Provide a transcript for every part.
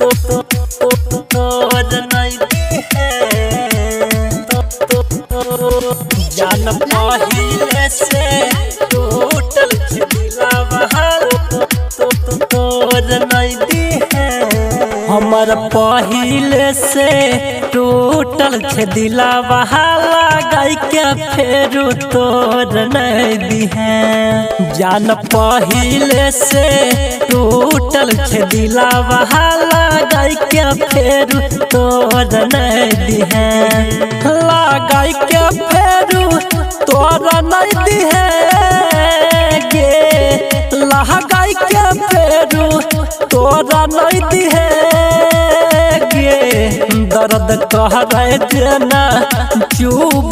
तोर नहीं है जान पहिले से टूटल दिलवा तोर नहीं है हमर पहिले से टूटल दिलवा लगाई के फेरू तोर नहीं दिहे जान पहिले से टूटल दिलवा लगाई के फेरू तोर नहीं दिहे लगाई के फेरू तोर नहीं दिहे गे लगाई के फेरू तोर नहीं दिहे गे दर्द कह रहे जना चुप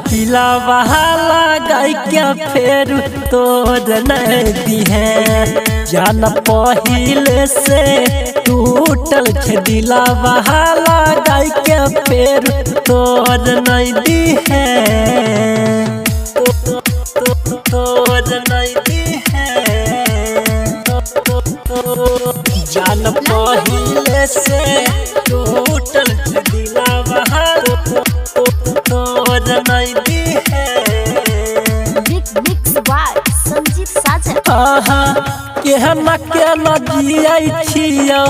किला बहाला गाय के फेर तोर नहीं दिहे जान पहिले से टूटल दिला बहाला गाय के फेर तोर नहीं दिहे तोर नहीं दिहे जान पहिले से टूटल दिलवा तोर नहीं दिहे मिक्स बाय संजीत साजन केहना केना जियै छियौ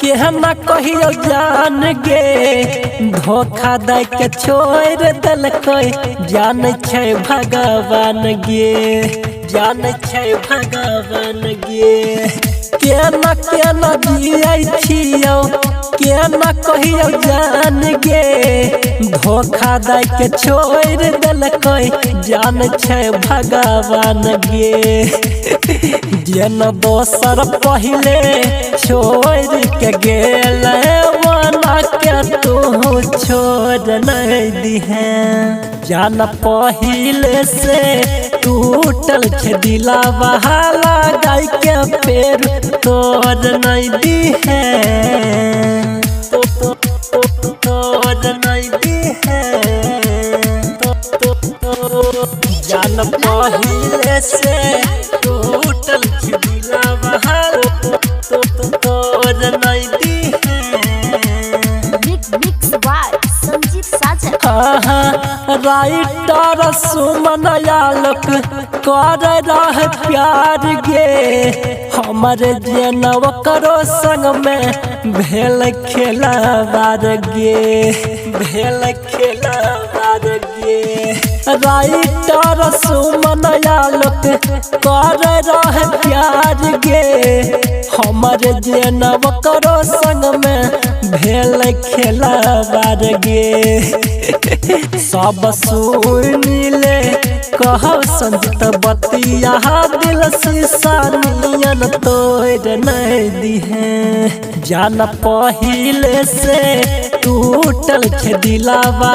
केहना कहियो जान गे धोखा दै के छोड़ देलकै जान छै भगवान गे जान छै भगवान गे केना केना जियै छियौ केना कहियो जान गे धोखा दै के छोड़ देलकै जान छै भगवान गे जेन दोसर पहिले छोड़ के गेल मना के तू छोड़ नहीं दिहे जान पहिले से टूटल दिलवा लगाई के फेर तोर नहीं दिहे तोर नहीं दिहे जान पहिले से टूटल दिलवा तोर नहीं दिहे mix by Sanjeet Sajan writer Suman Alok कर रह प्यार गे हमर जनव करो संग में भेल खेलवार गे भेल खेलवार गे राइटर सुमन आलोक कर रह प्यार गे हमर जनव करो संग में भेल खेलवार गे सब सुनिले कहो संजीत बतिया दिल शीशानियन तोड़ नहीं दिहे जान पहिले से टूटल दिलवा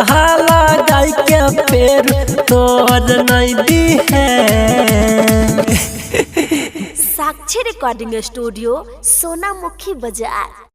लगाई के फेर तोड़ नहीं दिहे साक्षी रिकॉर्डिंग स्टूडियो सोनामुखी बाजार।